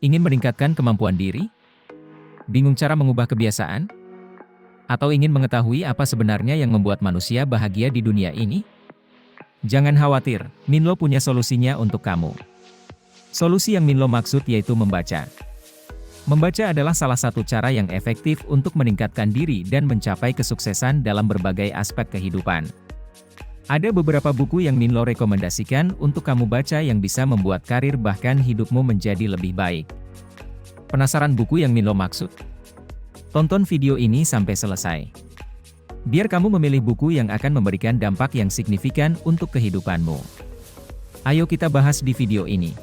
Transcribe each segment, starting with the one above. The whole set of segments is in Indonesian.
Ingin meningkatkan kemampuan diri? Bingung cara mengubah kebiasaan? Atau ingin mengetahui apa sebenarnya yang membuat manusia bahagia di dunia ini? Jangan khawatir, Minlo punya solusinya untuk kamu. Solusi yang Minlo maksud yaitu membaca. Membaca adalah salah satu cara yang efektif untuk meningkatkan diri dan mencapai kesuksesan dalam berbagai aspek kehidupan. Ada beberapa buku yang Minlo rekomendasikan untuk kamu baca yang bisa membuat karir bahkan hidupmu menjadi lebih baik. Penasaran buku yang Minlo maksud? Tonton video ini sampai selesai. Biar kamu memilih buku yang akan memberikan dampak yang signifikan untuk kehidupanmu. Ayo kita bahas di video ini.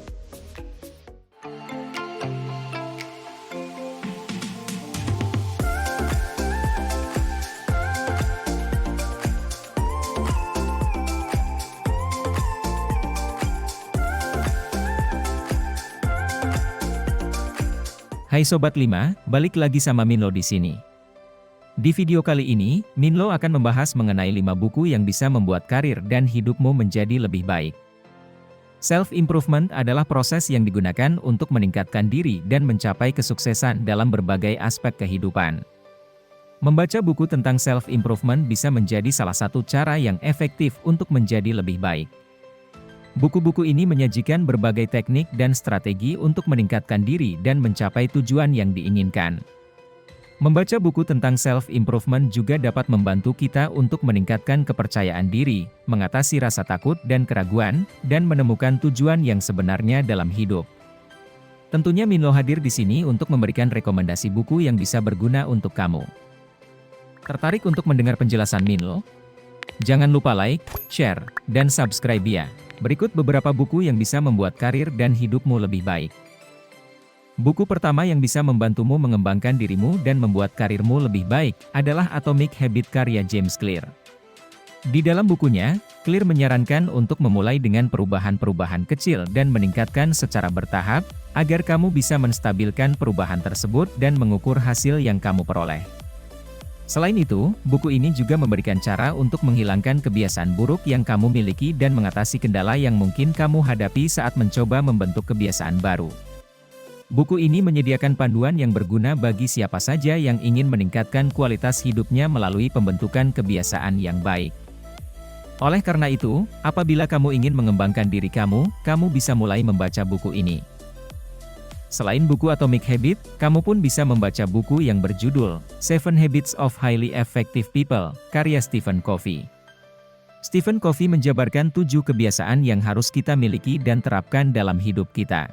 Hai Sobat 5, balik lagi sama Minlo di sini. Di video kali ini, Minlo akan membahas mengenai 5 buku yang bisa membuat karir dan hidupmu menjadi lebih baik. Self-improvement adalah proses yang digunakan untuk meningkatkan diri dan mencapai kesuksesan dalam berbagai aspek kehidupan. Membaca buku tentang self-improvement bisa menjadi salah satu cara yang efektif untuk menjadi lebih baik. Buku-buku ini menyajikan berbagai teknik dan strategi untuk meningkatkan diri dan mencapai tujuan yang diinginkan. Membaca buku tentang self-improvement juga dapat membantu kita untuk meningkatkan kepercayaan diri, mengatasi rasa takut dan keraguan, dan menemukan tujuan yang sebenarnya dalam hidup. Tentunya Minlo hadir di sini untuk memberikan rekomendasi buku yang bisa berguna untuk kamu. Tertarik untuk mendengar penjelasan Minlo? Jangan lupa like, share, dan subscribe ya. Berikut beberapa buku yang bisa membuat karir dan hidupmu lebih baik. Buku pertama yang bisa membantumu mengembangkan dirimu dan membuat karirmu lebih baik adalah Atomic Habits karya James Clear. Di dalam bukunya, Clear menyarankan untuk memulai dengan perubahan-perubahan kecil dan meningkatkan secara bertahap, agar kamu bisa menstabilkan perubahan tersebut dan mengukur hasil yang kamu peroleh. Selain itu, buku ini juga memberikan cara untuk menghilangkan kebiasaan buruk yang kamu miliki dan mengatasi kendala yang mungkin kamu hadapi saat mencoba membentuk kebiasaan baru. Buku ini menyediakan panduan yang berguna bagi siapa saja yang ingin meningkatkan kualitas hidupnya melalui pembentukan kebiasaan yang baik. Oleh karena itu, apabila kamu ingin mengembangkan diri kamu bisa mulai membaca buku ini. Selain buku Atomic Habits, kamu pun bisa membaca buku yang berjudul 7 Habits of Highly Effective People, karya Stephen Covey. Stephen Covey menjabarkan 7 kebiasaan yang harus kita miliki dan terapkan dalam hidup kita.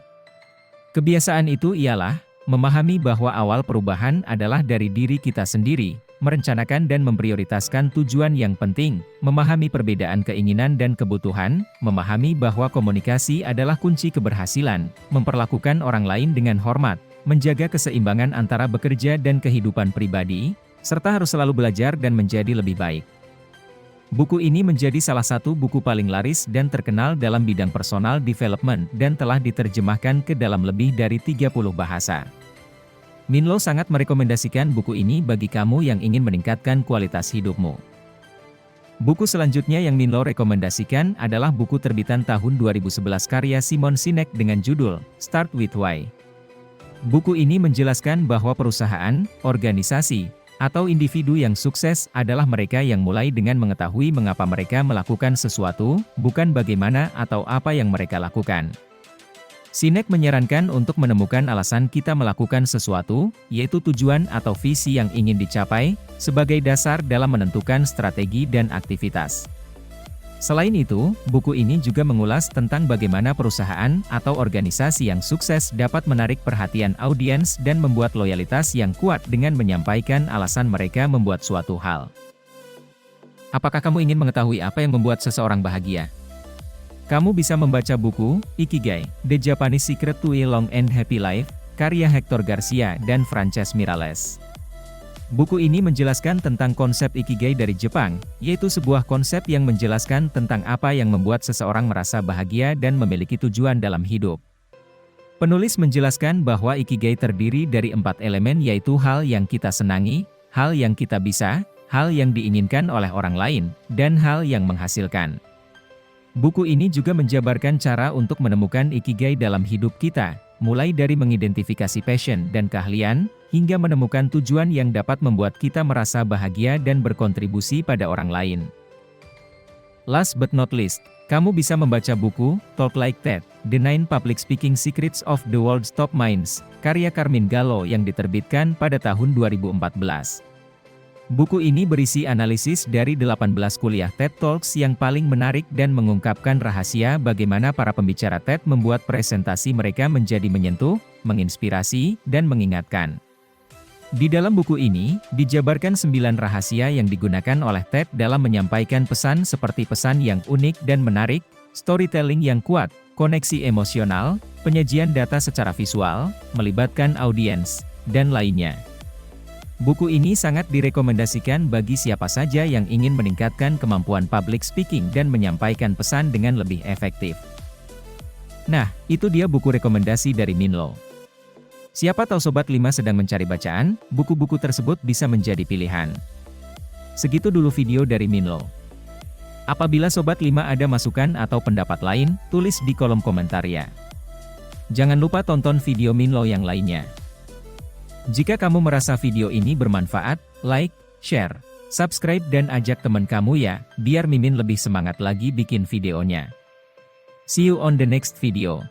Kebiasaan itu ialah, memahami bahwa awal perubahan adalah dari diri kita sendiri, merencanakan dan memprioritaskan tujuan yang penting, memahami perbedaan keinginan dan kebutuhan, memahami bahwa komunikasi adalah kunci keberhasilan, memperlakukan orang lain dengan hormat, menjaga keseimbangan antara bekerja dan kehidupan pribadi, serta harus selalu belajar dan menjadi lebih baik. Buku ini menjadi salah satu buku paling laris dan terkenal dalam bidang personal development dan telah diterjemahkan ke dalam lebih dari 30 bahasa. Minlo sangat merekomendasikan buku ini bagi kamu yang ingin meningkatkan kualitas hidupmu. Buku selanjutnya yang Minlo rekomendasikan adalah buku terbitan tahun 2011 karya Simon Sinek dengan judul Start with Why. Buku ini menjelaskan bahwa perusahaan, organisasi, atau individu yang sukses adalah mereka yang mulai dengan mengetahui mengapa mereka melakukan sesuatu, bukan bagaimana atau apa yang mereka lakukan. Sinek menyarankan untuk menemukan alasan kita melakukan sesuatu, yaitu tujuan atau visi yang ingin dicapai, sebagai dasar dalam menentukan strategi dan aktivitas. Selain itu, buku ini juga mengulas tentang bagaimana perusahaan atau organisasi yang sukses dapat menarik perhatian audiens dan membuat loyalitas yang kuat dengan menyampaikan alasan mereka membuat suatu hal. Apakah kamu ingin mengetahui apa yang membuat seseorang bahagia? Kamu bisa membaca buku Ikigai, The Japanese Secret to a Long and Happy Life, karya Hector Garcia dan Frances Miralles. Buku ini menjelaskan tentang konsep Ikigai dari Jepang, yaitu sebuah konsep yang menjelaskan tentang apa yang membuat seseorang merasa bahagia dan memiliki tujuan dalam hidup. Penulis menjelaskan bahwa Ikigai terdiri dari 4 elemen yaitu hal yang kita senangi, hal yang kita bisa, hal yang diinginkan oleh orang lain, dan hal yang menghasilkan. Buku ini juga menjabarkan cara untuk menemukan Ikigai dalam hidup kita, mulai dari mengidentifikasi passion dan keahlian, hingga menemukan tujuan yang dapat membuat kita merasa bahagia dan berkontribusi pada orang lain. Last but not least, kamu bisa membaca buku, Talk Like That, The 9 Public Speaking Secrets of the World's Top Minds, karya Carmine Gallo yang diterbitkan pada tahun 2014. Buku ini berisi analisis dari 18 kuliah TED Talks yang paling menarik dan mengungkapkan rahasia bagaimana para pembicara TED membuat presentasi mereka menjadi menyentuh, menginspirasi, dan mengingatkan. Di dalam buku ini, dijabarkan 9 rahasia yang digunakan oleh TED dalam menyampaikan pesan seperti pesan yang unik dan menarik, storytelling yang kuat, koneksi emosional, penyajian data secara visual, melibatkan audiens, dan lainnya. Buku ini sangat direkomendasikan bagi siapa saja yang ingin meningkatkan kemampuan public speaking dan menyampaikan pesan dengan lebih efektif. Nah, itu dia buku rekomendasi dari Minlo. Siapa tahu Sobat 5 sedang mencari bacaan, buku-buku tersebut bisa menjadi pilihan. Segitu dulu video dari Minlo. Apabila Sobat 5 ada masukan atau pendapat lain, tulis di kolom komentar ya. Jangan lupa tonton video Minlo yang lainnya. Jika kamu merasa video ini bermanfaat, like, share, subscribe dan ajak teman kamu ya, biar Mimin lebih semangat lagi bikin videonya. See you on the next video.